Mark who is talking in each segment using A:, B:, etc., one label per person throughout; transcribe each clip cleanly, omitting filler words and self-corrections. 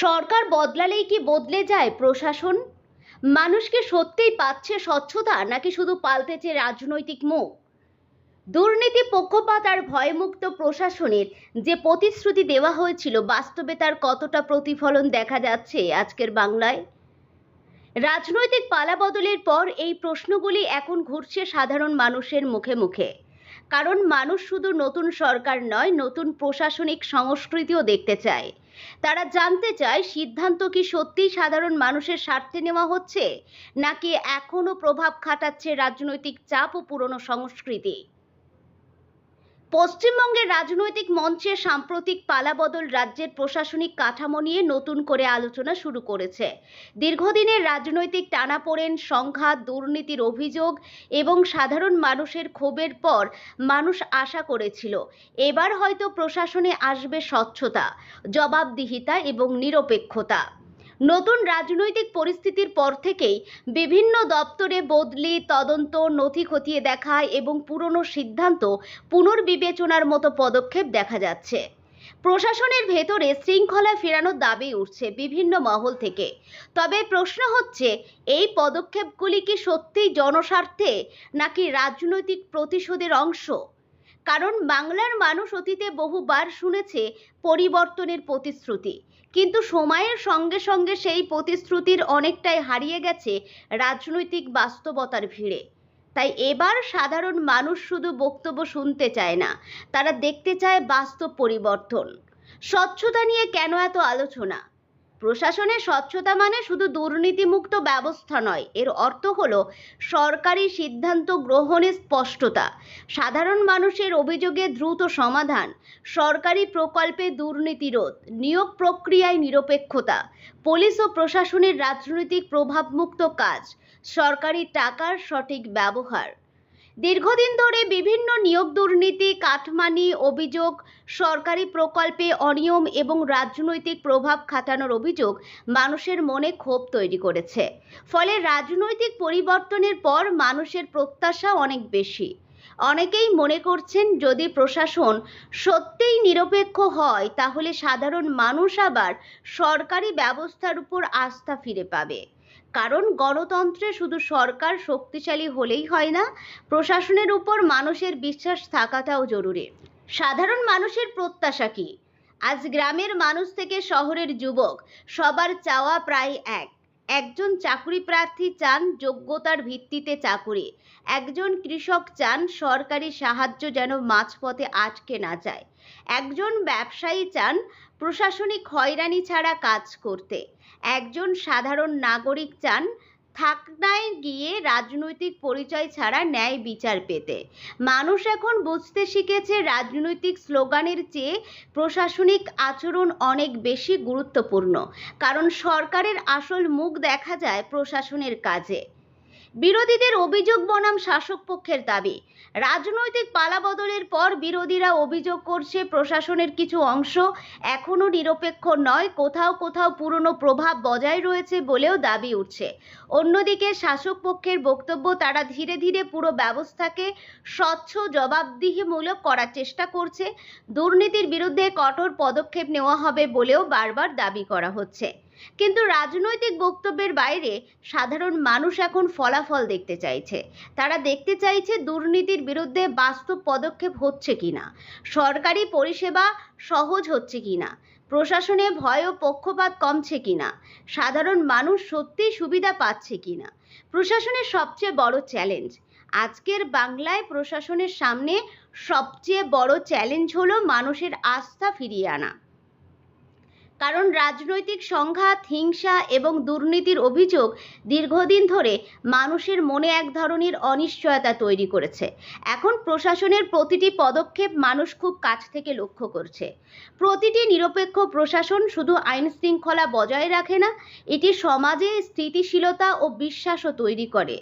A: সরকার বদলালেই কি বদলে যায় প্রশাসন? মানুষকে সত্যিই পাচ্ছে স্বচ্ছতা, নাকি শুধু পাল্টেছে রাজনৈতিক মুখ? দুর্নীতি, পক্ষপাত আর ভয়মুক্ত প্রশাসনের যে প্রতিশ্রুতি দেওয়া হয়েছিল, বাস্তবে তার কতটা প্রতিফলন দেখা যাচ্ছে আজকের বাংলায়? রাজনৈতিক পালাবদলের পর এই প্রশ্নগুলি এখন ঘুরছে সাধারণ মানুষের মুখে মুখে। কারণ মানুষ শুধু নতুন সরকার নয়, নতুন প্রশাসনিক সংস্কৃতিও দেখতে চায়। তারা জানতে চায়, সিদ্ধান্ত কি সত্যিই সাধারণ মানুষের স্বার্থে নেওয়া হচ্ছে, নাকি এখনো প্রভাব খাটাচ্ছে রাজনৈতিক চাপ ও পুরনো সংস্কৃতি? পশ্চিমবঙ্গের রাজনৈতিক মঞ্চে সাম্প্রতিক পালাবদল রাজ্যের প্রশাসনিক কাঠামো নিয়ে নতুন করে আলোচনা শুরু করেছে। দীর্ঘদিনের রাজনৈতিক টানাপোড়েন, সংঘাত, দুর্নীতির অভিযোগ এবং সাধারণ মানুষের ক্ষোভের পর মানুষ আশা করেছিল এবার হয়তো প্রশাসনে আসবে স্বচ্ছতা, জবাবদিহিতা এবং নিরপেক্ষতা। নতুন রাজনৈতিক পরিস্থিতির পর থেকেই বিভিন্ন দপ্তরে বদলি, তদন্ত, নথি খতিয়ে দেখা এবং পুরনো সিদ্ধান্ত পুনর্বিবেচনার মতো পদক্ষেপ দেখা যাচ্ছে। প্রশাসনের ভেতরে শৃঙ্খলা ফেরানোর দাবি উঠছে বিভিন্ন মহল থেকে। তবে প্রশ্ন হচ্ছে, এই পদক্ষেপগুলি কি সত্যিই জনস্বার্থে, নাকি রাজনৈতিক প্রতিশোধের অংশ? কারণ বাংলার মানুষ অতীতে বহুবার শুনেছে পরিবর্তনের প্রতিশ্রুতি, কিন্তু সময়ের সঙ্গে সঙ্গে সেই প্রতিশ্রুতির অনেকটাই হারিয়ে গেছে রাজনৈতিক বাস্তবতার ভিড়ে। তাই এবার সাধারণ মানুষ শুধু বক্তব্য শুনতে চায় না, তারা দেখতে চায় বাস্তব পরিবর্তন। স্বচ্ছতা নিয়ে কেন এত আলোচনা? প্রশাসনের স্বচ্ছতা মানে শুধু দুর্নীতিমুক্ত ব্যবস্থা নয়, এর অর্থ হলো সরকারি সিদ্ধান্ত গ্রহণে স্পষ্টতা, সাধারণ মানুষের অভিযোগে দ্রুত সমাধান, সরকারি প্রকল্পে দুর্নীতি রোধ, নিয়োগ প্রক্রিয়ায় নিরপেক্ষতা, পুলিশ ও প্রশাসনের রাজনৈতিক প্রভাবমুক্ত কাজ, সরকারি টাকার সঠিক ব্যবহার। দীর্ঘদিন ধরে বিভিন্ন নিয়োগ দুর্নীতি, কাটমানি অভিযোগ, সরকারি প্রকল্পে অনিয়ম এবং রাজনৈতিক প্রভাব খাটানোর অভিযোগ মানুষের মনে ক্ষোভ তৈরি করেছে। ফলে রাজনৈতিক পরিবর্তনের পর মানুষের প্রত্যাশা অনেক বেশি। অনেকেই মনে করছেন, যদি প্রশাসন সত্যিই নিরপেক্ষ হয়, তাহলে সাধারণ মানুষ আবার সরকারি ব্যবস্থার উপর আস্থা ফিরে পাবে। কারণ গণতন্ত্রে শুধু সরকার শক্তিশালী হলেই হয় না, প্রশাসনের উপর মানুষের বিশ্বাস থাকাটাও জরুরি। সাধারণ মানুষের প্রত্যাশা কি? আজ গ্রামের মানুষ থেকে শহরের যুবক, সবার চাওয়া প্রায় এক। একজন চাকরি প্রার্থী চান যোগ্যতার ভিত্তিতে চাকুরি, একজন কৃষক চান সরকারি সাহায্য যেন মাঝপথে আটকে না যায়, একজন ব্যবসায়ী চান প্রশাসনিক হয়রানি ছাড়া কাজ করতে, একজন সাধারণ নাগরিক চান থানায় গিয়ে রাজনৈতিক পরিচয় ছাড়া ন্যায় বিচার পেতে। মানুষ এখন বুঝতে শিখেছে, রাজনৈতিক স্লোগানের চেয়ে প্রশাসনিক আচরণ অনেক বেশি গুরুত্বপূর্ণ, কারণ সরকারের আসল মুখ দেখা যায় প্রশাসনের কাজে। বিরোধীদের অভিযোগ বনাম শাসক পক্ষের দাবি। রাজনৈতিক পালাবদলের পর বিরোধীরা অভিযোগ করছে, প্রশাসনের কিছু অংশ এখনো নিরপেক্ষ নয়, কোথাও কোথাও পুরনো প্রভাব বজায় রয়েছে বলেও দাবি উঠছে। অন্যদিকে শাসক পক্ষের বক্তব্য, তারা ধীরে ধীরে পুরো ব্যবস্থাকে স্বচ্ছ, জবাবদিহিমূলক করার চেষ্টা করছে। দুর্নীতির বিরুদ্ধে কঠোর পদক্ষেপ নেওয়া হবে বলেও বারবার দাবি করা হচ্ছে। কিন্তু রাজনৈতিক বক্তব্যের বাইরে সাধারণ মানুষ এখন ফলাফল দেখতে চাইছে। তারা দেখতে চাইছে দুর্নীতির বিরুদ্ধে বাস্তব পদক্ষেপ হচ্ছে কিনা, সরকারি পরিষেবা সহজ হচ্ছে কিনা, প্রশাসনে ভয় ও পক্ষপাত কমছে কিনা, সাধারণ মানুষ সত্যিই সুবিধা পাচ্ছে কিনা। প্রশাসনের সবচেয়ে বড় চ্যালেঞ্জ আজকের বাংলায়, প্রশাসনের সামনে সবচেয়ে বড় চ্যালেঞ্জ হলো মানুষের আস্থা ফিরিয়ে আনা। কারণ রাজনৈতিক সংঘাত, হিংসা এবং দুর্নীতির অভিযোগ দীর্ঘদিন ধরে মানুষের মনে এক ধরনের অনিশ্চয়তা তৈরি করেছে। এখন প্রশাসনের প্রতিটি পদক্ষেপ মানুষ খুব কাছ থেকে লক্ষ্য করছে। প্রতিটি নিরপেক্ষ প্রশাসন শুধু আইন শৃঙ্খলা বজায় রাখে না, এটি সমাজে স্থিতিশীলতা ও বিশ্বাসও তৈরি করে।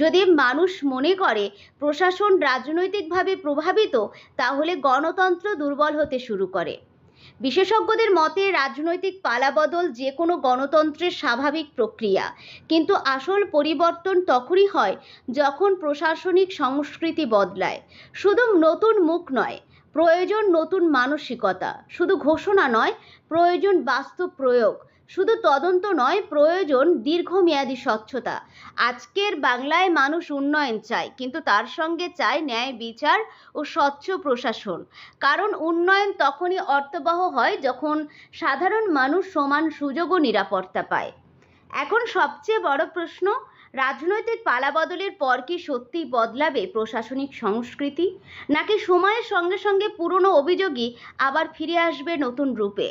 A: যদি মানুষ মনে করে প্রশাসন রাজনৈতিকভাবে প্রভাবিত, তাহলে গণতন্ত্র দুর্বল হতে শুরু করে। বিশেষজ্ঞদের মতে, রাজনৈতিক পালাবদল যে কোনো গণতন্ত্রের স্বাভাবিক প্রক্রিয়া, কিন্তু আসল পরিবর্তন তখনই হয় যখন প্রশাসনিক সংস্কৃতি বদলায়। শুধু নতুন মুখ নয়, প্রয়োজন নতুন মানসিকতা, শুধু ঘোষণা নয়, প্রয়োজন বাস্তব প্রয়োগ, শুধু তদন্ত নয়, প্রয়োজন দীর্ঘমেয়াদী স্বচ্ছতা। আজকের বাংলায় মানুষ উন্নয়ন চায়, কিন্তু তার সঙ্গে চায় ন্যায় বিচার ও স্বচ্ছ প্রশাসন। কারণ উন্নয়ন তখনই অর্থবহ হয় যখন সাধারণ মানুষ সমান সুযোগ ও নিরাপত্তা পায়। এখন সবচেয়ে বড় প্রশ্ন, রাজনৈতিক পালাবদলের পর কি সত্যিই বদলাবে প্রশাসনিক সংস্কৃতি, নাকি সময়ের সঙ্গে সঙ্গে পুরনো অভিযোগই আবার ফিরে আসবে নতুন রূপে?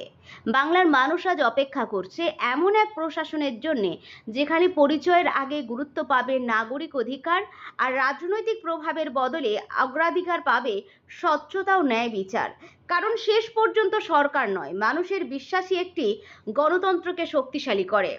A: বাংলার মানুষ আজ অপেক্ষা করছে এমন এক প্রশাসনের জন্যে যেখানে পরিচয়ের আগে গুরুত্ব পাবে নাগরিক অধিকার, আর রাজনৈতিক প্রভাবের বদলে অগ্রাধিকার পাবে স্বচ্ছতা ও ন্যায় বিচার। কারণ শেষ পর্যন্ত সরকার নয়, মানুষের বিশ্বাসই একটি গণতন্ত্রকে শক্তিশালী করে।